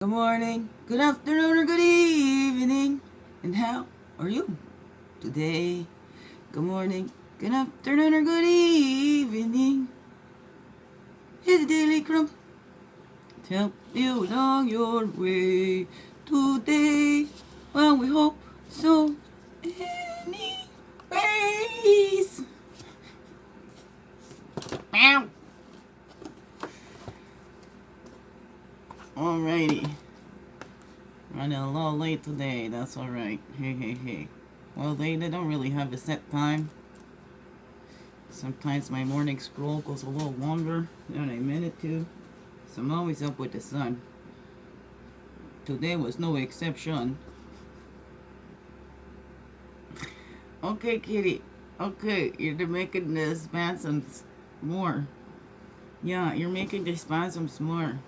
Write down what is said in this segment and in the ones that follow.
Good morning, good afternoon, or good evening. And how are you today? Good morning, good afternoon, or good evening. Here's the Daily CRUMB to help you along your way today. Well, we hope so. Anyways. Meow. Alrighty. Running a little late today, that's alright. Hey. Well, they don't really have a set time. Sometimes my morning scroll goes a little longer than I meant it to. So I'm always up with the sun. Today was no exception. Okay, kitty. Okay, you're making the spasms more. Yeah, you're making the spasms more.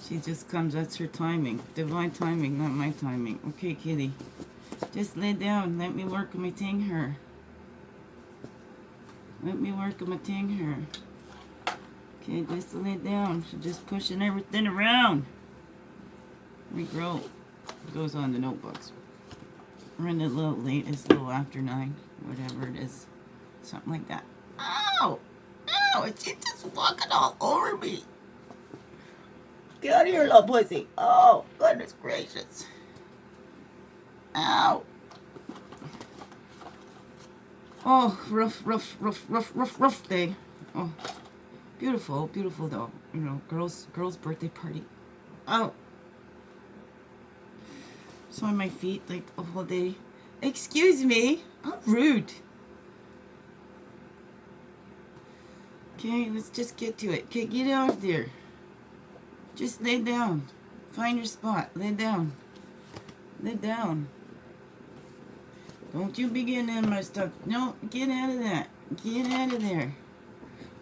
She just comes, that's her timing. Divine timing, not my timing. Okay, kitty. Just lay down. Let me work my thing here. Let me work my thing here. Okay, just lay down. She's just pushing everything around. Regrow. Goes on the notebooks. Running a little late. It's a little after 9. Whatever it is. Something like that. Ow! Ow! She's just walking all over me. Get out of here, little pussy. Oh, goodness gracious. Ow. Oh, rough day. Oh, beautiful though. You know, girl's birthday party. Oh. So on my feet like the whole day. Excuse me. I'm rude. Okay, let's just get to it. Okay, get out there. Just lay down. Find your spot. Lay down. Lay down. Don't you begin in my stuff. No, get out of that. Get out of there.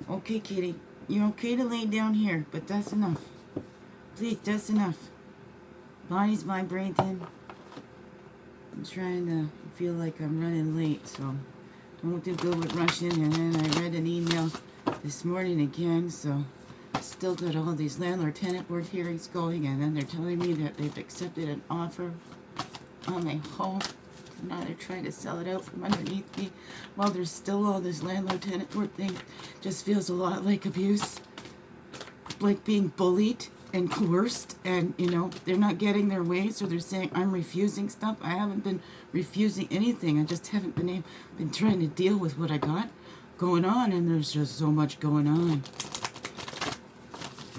Okay, kitty. You're okay to lay down here, but that's enough. Please, that's enough. Body's vibrating. I'm trying to feel like I'm running late, so don't do good with rushing. And then I read an email this morning again, so still got all these landlord-tenant board hearings going, and then they're telling me that they've accepted an offer on my home. Now they're trying to sell it out from underneath me while there's still all this landlord-tenant board thing. Just feels a lot like abuse, like being bullied and coerced, and you know they're not getting their way, so they're saying I'm refusing stuff. I haven't been refusing anything. I just haven't been trying to deal with what I got going on, and there's just so much going on.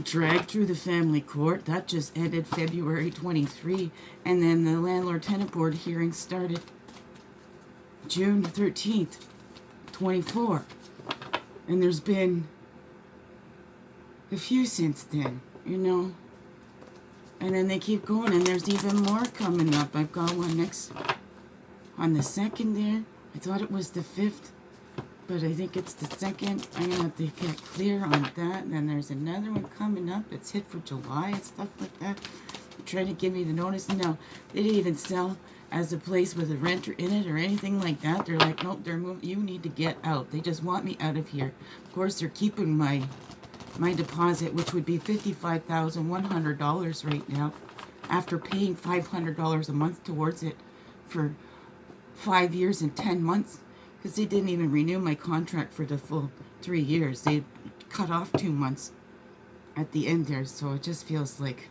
Dragged through the family court. That just ended February 23, and then the landlord-tenant board hearing started June 13th, 24. And there's been a few since then, you know. And then they keep going, and there's even more coming up. I've got one next on the 2nd there. I thought it was the 5th. But I think it's the 2nd. I'm going to have to get clear on that. And then there's another one coming up. It's hit for July and stuff like that. They're trying to give me the notice. No, they didn't even sell as a place with a renter in it or anything like that. They're like, nope, they're moving. You need to get out. They just want me out of here. Of course, they're keeping my deposit, which would be $55,100 right now, after paying $500 a month towards it for 5 years and 10 months. Because they didn't even renew my contract for the full 3 years. They cut off 2 months at the end there. So it just feels like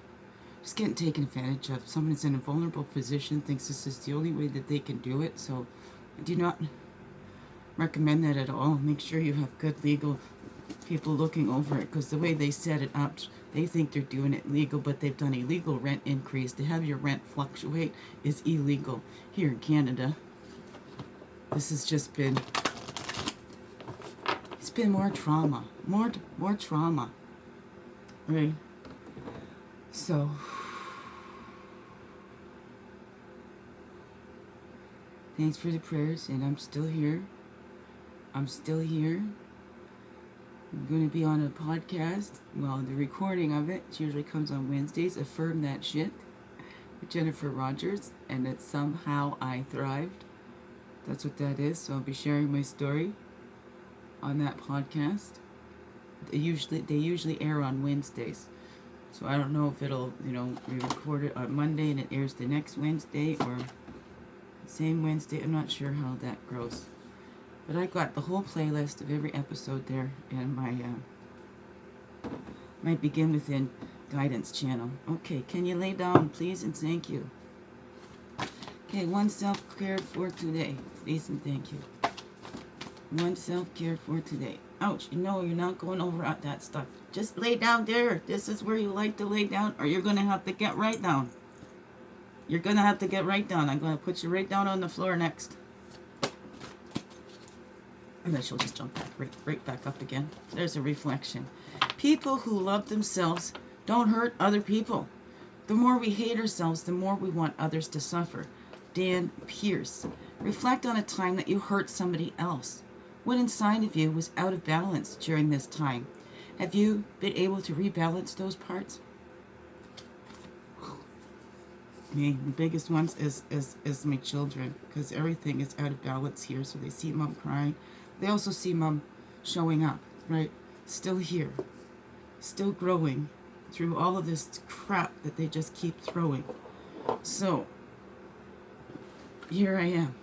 just getting taken advantage of. Someone's in a vulnerable position, thinks this is the only way that they can do it. So I do not recommend that at all. Make sure you have good legal people looking over it. Because the way they set it up, they think they're doing it legal, but they've done illegal rent increase. To have your rent fluctuate is illegal here in Canada. This has just been, it's been more trauma, more trauma, right? So, thanks for the prayers, and I'm still here. I'm going to be on a podcast. Well, the recording of it usually comes on Wednesdays. Affirm That Shit with Jennifer Rogers, and it's Somehow I Thrived. That's what that is. So I'll be sharing my story on that podcast. They usually air on Wednesdays. So I don't know if it'll, we record it on Monday and it airs the next Wednesday or same Wednesday. I'm not sure how that grows. But I got the whole playlist of every episode there in my Begin Within guidance channel. Okay, can you lay down, please, and thank you. Okay, one self-care for today. Please and thank you. One self-care for today. Ouch, you're not going over at that stuff. Just lay down there. This is where you like to lay down, or you're going to have to get right down. You're going to have to get right down. I'm going to put you right down on the floor next. And then she'll just jump back, right back up again. There's a reflection. People who love themselves don't hurt other people. The more we hate ourselves, the more we want others to suffer. Dan Pearce. Reflect on a time that you hurt somebody else. What inside of you was out of balance during this time? Have you been able to rebalance those parts? Me, the biggest ones is my children, because everything is out of balance here. So they see mom crying. They also see mom showing up, right? Still here. Still growing through all of this crap that they just keep throwing. So here I am.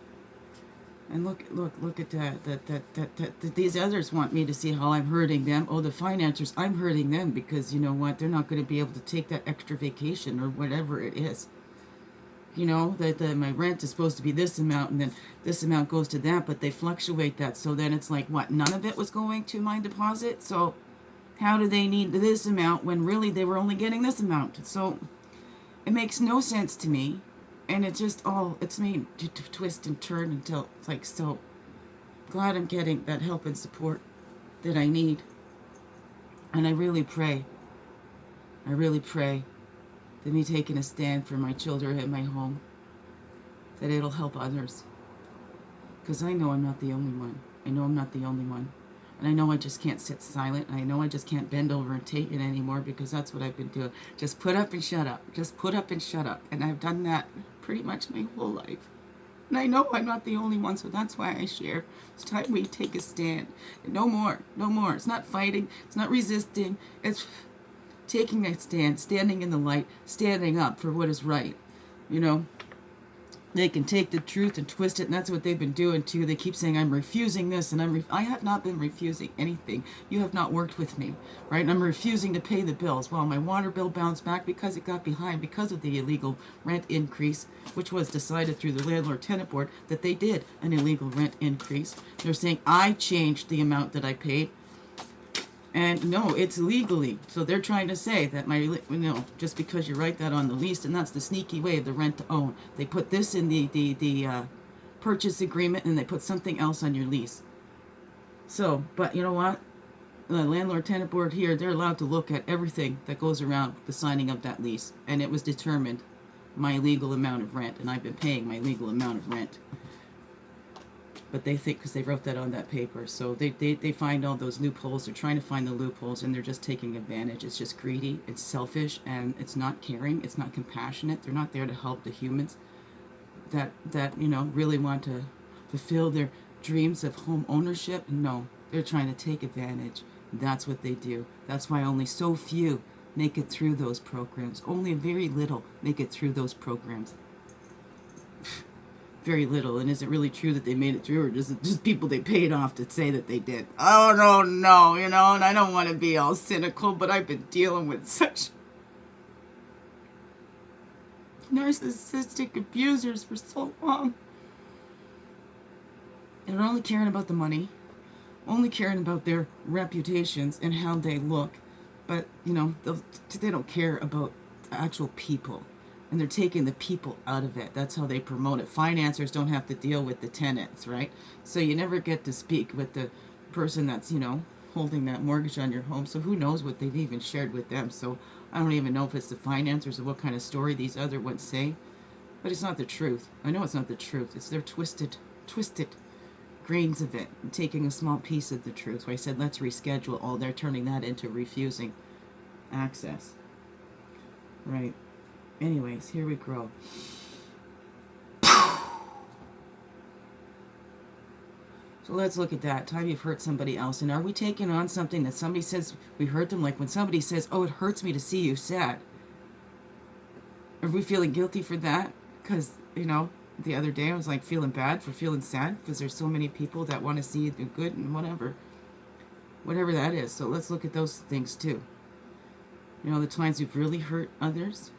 And look at that these others want me to see how I'm hurting them. Oh, the financiers, I'm hurting them because you know what? They're not going to be able to take that extra vacation or whatever it is. That my rent is supposed to be this amount and then this amount goes to that, but they fluctuate that. So then it's like, what? None of it was going to my deposit? So how do they need this amount when really they were only getting this amount? So it makes no sense to me. And it's just it's made to twist and turn until it's like, so glad I'm getting that help and support that I need. And I really pray that me taking a stand for my children at my home, that it'll help others. Because I know I'm not the only one. And I know I just can't sit silent. I know I just can't bend over and take it anymore, because that's what I've been doing. Just put up and shut up. Just put up and shut up. And I've done that pretty much my whole life. And I know I'm not the only one, so that's why I share. It's time we take a stand. And no more. It's not fighting. It's not resisting. It's taking a stand, standing in the light, standing up for what is right. They can take the truth and twist it, and that's what they've been doing too. They keep saying, I'm refusing this, and I have not been refusing anything. You have not worked with me, right? And I'm refusing to pay the bills. Well, my water bill bounced back because it got behind because of the illegal rent increase, which was decided through the landlord-tenant board that they did an illegal rent increase. They're saying I changed the amount that I paid. And no, it's legally. So they're trying to say that just because you write that on the lease, and that's the sneaky way of the rent to own. They put this in the purchase agreement, and they put something else on your lease. So, but you know what? The landlord-tenant board here, they're allowed to look at everything that goes around the signing of that lease. And it was determined my legal amount of rent, and I've been paying my legal amount of rent. But they think, because they wrote that on that paper, so they find all those loopholes. They're trying to find the loopholes, and they're just taking advantage. It's just greedy, it's selfish, and it's not caring, it's not compassionate. They're not there to help the humans that really want to fulfill their dreams of home ownership. No, they're trying to take advantage. That's what they do. That's why only so few make it through those programs. Only very little make it through those programs. Very little. And is it really true that they made it through, or is it just people they paid off to say that they did? I don't know, and I don't want to be all cynical, but I've been dealing with such narcissistic abusers for so long. And they're only caring about the money, only caring about their reputations and how they look, but they don't care about actual people. And they're taking the people out of it. That's how they promote it. Financiers don't have to deal with the tenants, right? So you never get to speak with the person that's, holding that mortgage on your home. So who knows what they've even shared with them. So I don't even know if it's the financiers or what kind of story these other ones say. But it's not the truth. I know it's not the truth. It's their twisted grains of it. And taking a small piece of the truth. So I said, let's reschedule. Oh, they're turning that into refusing access. Right. Anyways, here we go. So let's look at that. Time you've hurt somebody else. And are we taking on something that somebody says we hurt them? Like when somebody says, oh, it hurts me to see you sad. Are we feeling guilty for that? Because, you know, the other day I was like feeling bad for feeling sad because there's so many people that want to see you do good and whatever. Whatever that is. So let's look at those things too. You know, the times we've really hurt others,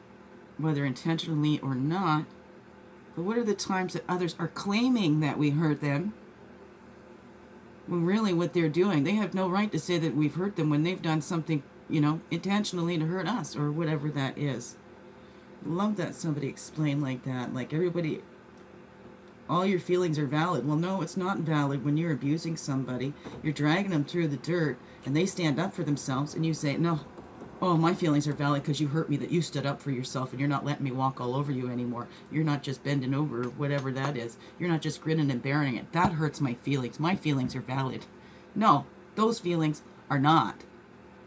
whether intentionally or not. But what are the times that others are claiming that we hurt them? When really what they're doing, they have no right to say that we've hurt them when they've done something, you know, intentionally to hurt us or whatever that is. Love that somebody explained like that. Like everybody, all your feelings are valid. Well, no, it's not valid when you're abusing somebody. You're dragging them through the dirt and they stand up for themselves and you say, no, oh, my feelings are valid because you hurt me, that you stood up for yourself and you're not letting me walk all over you anymore. You're not just bending over, whatever that is. You're not just grinning and bearing it. That hurts my feelings. My feelings are valid. No, those feelings are not.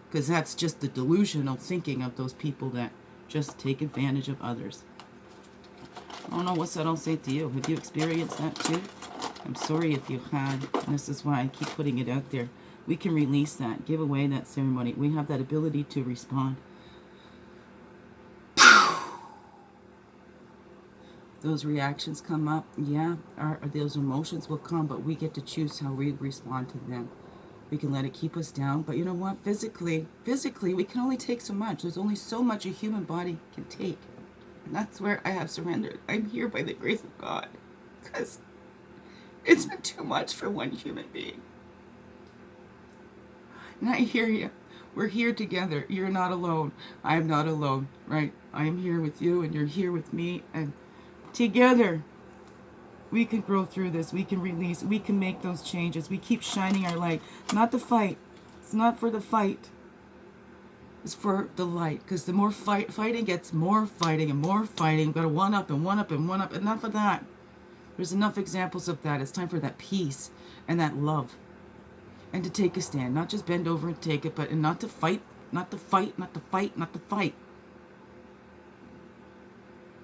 Because that's just the delusional thinking of those people that just take advantage of others. I don't know, what's that I'll say to you? Have you experienced that too? I'm sorry if you had. And this is why I keep putting it out there. We can release that, give away that ceremony. We have that ability to respond. Those reactions come up, yeah, those emotions will come, but we get to choose how we respond to them. We can let it keep us down, but you know what? Physically, we can only take so much. There's only so much a human body can take. And that's where I have surrendered. I'm here by the grace of God, because it's been too much for one human being. And I hear you. We're here together. You're not alone. I'm not alone, right? I'm here with you and you're here with me. And together, we can grow through this. We can release. We can make those changes. We keep shining our light. Not the fight. It's not for the fight. It's for the light. Because the more fighting gets more fighting and more fighting. We've got to one up and one up and one up. Enough of that. There's enough examples of that. It's time for that peace and that love. And to take a stand, not just bend over and take it, but and not to fight, not to fight, not to fight, not to fight.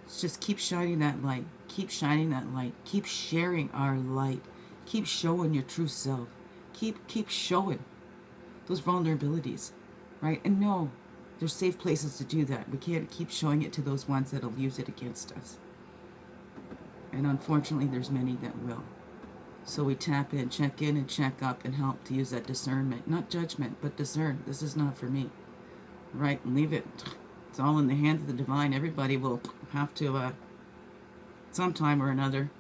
It's just keep shining that light. Keep shining that light. Keep sharing our light. Keep showing your true self. Keep showing those vulnerabilities, right? And no, there's safe places to do that. We can't keep showing it to those ones that'll use it against us. And unfortunately, there's many that will. So we tap in, check up, and help to use that discernment. Not judgment, but discern. This is not for me. Right? Leave it. It's all in the hands of the divine. Everybody will have to, sometime or another,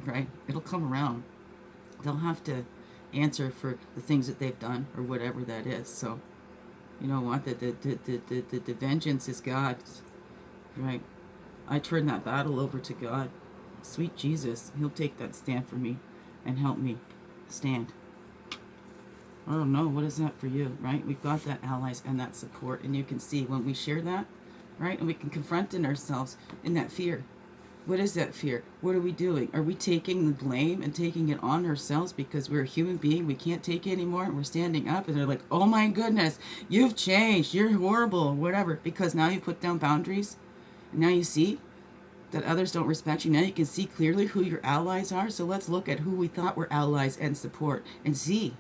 right? It'll come around. They'll have to answer for the things that they've done or whatever that is. So, you know what? The vengeance is God's, right? I turn that battle over to God. Sweet Jesus, He'll take that stand for me and help me stand. I don't know, what is that for you, right? We've got that allies and that support, and you can see when we share that, right? And we can confront in ourselves in that fear. What is that fear? What are we doing? Are we taking the blame and taking it on ourselves because we're a human being, we can't take it anymore, and we're standing up, and they're like, oh my goodness, you've changed, you're horrible, whatever, because now you put down boundaries, and now you see that others don't respect you. Now you can see clearly who your allies are. So let's look at who we thought were allies and support and see.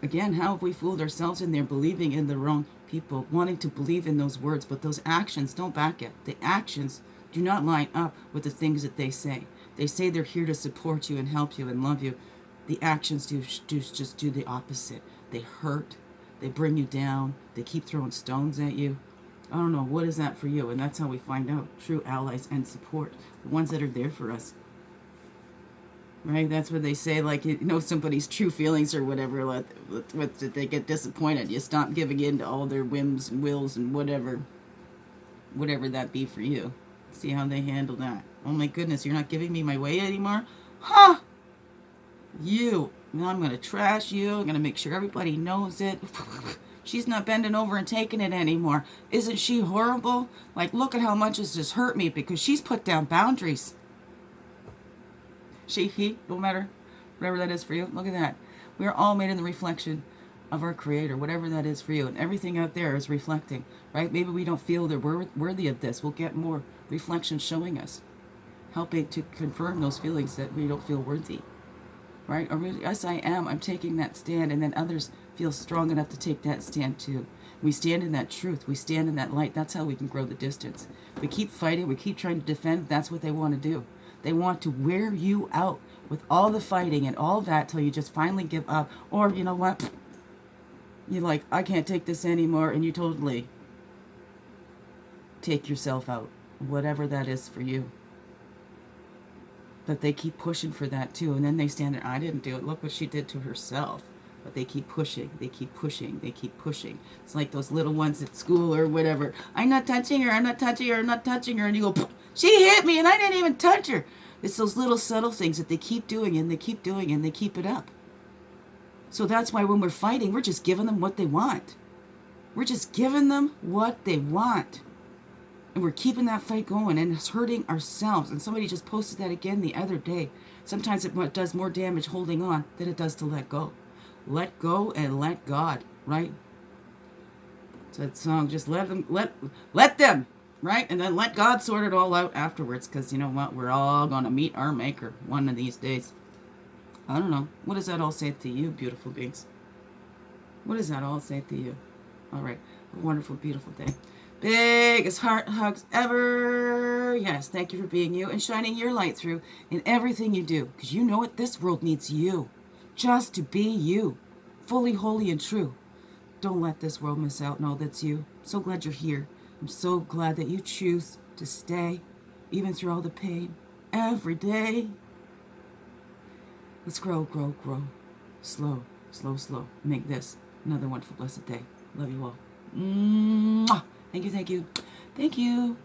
Again, how have we fooled ourselves in there believing in the wrong people, wanting to believe in those words, but those actions don't back it. The actions do not line up with the things that they say. They say they're here to support you and help you and love you. The actions just do the opposite. They hurt. They bring you down. They keep throwing stones at you. I don't know, what is that for you? And that's how we find out true allies and support, the ones that are there for us. Right? That's what they say, like, you know, somebody's true feelings or whatever, like, they get disappointed. You stop giving in to all their whims and wills and whatever that be for you. See how they handle that. Oh my goodness, you're not giving me my way anymore? Huh? You. Now I'm going to trash you. I'm going to make sure everybody knows it. She's not bending over and taking it anymore. Isn't she horrible? Like, look at how much this has hurt me because she's put down boundaries. She, he, no matter, whatever that is for you. Look at that. We're all made in the reflection of our Creator, whatever that is for you. And everything out there is reflecting, right? Maybe we don't feel that we're worthy of this. We'll get more reflection showing us, helping to confirm those feelings that we don't feel worthy. right? Or yes, I am. I'm taking that stand, and then others feel strong enough to take that stand too. We stand in that truth. We stand in that light. That's how we can grow the distance. We keep fighting. We keep trying to defend. That's what they want to do. They want to wear you out with all the fighting and all that till you just finally give up. Or, you know what? You're like, I can't take this anymore, and you totally take yourself out. Whatever that is for you. But they keep pushing for that too. And then they stand there, I didn't do it. Look what she did to herself. But they keep pushing. They keep pushing. They keep pushing. It's like those little ones at school or whatever. I'm not touching her. I'm not touching her. I'm not touching her. And you go, she hit me and I didn't even touch her. It's those little subtle things that they keep doing and they keep doing and they keep it up. So that's why when we're fighting, we're just giving them what they want. We're just giving them what they want. And we're keeping that fight going, and it's hurting ourselves. And somebody just posted that again the other day. Sometimes it does more damage holding on than it does to let go. Let go and let God, right? So that song, just let them, right? And then let God sort it all out afterwards, because you know what? We're all going to meet our Maker one of these days. I don't know. What does that all say to you, beautiful beings? What does that all say to you? All right. A wonderful, beautiful day. Biggest heart hugs ever. Yes, thank you for being you and shining your light through in everything you do. Because you know what? This world needs you. Just to be you. Fully, holy, and true. Don't let this world miss out. No, that's you. I'm so glad you're here. I'm so glad that you choose to stay, even through all the pain, every day. Let's grow, grow, grow. Slow, slow, slow. Make this another wonderful, blessed day. Love you all. Mwah. Thank you, thank you. Thank you.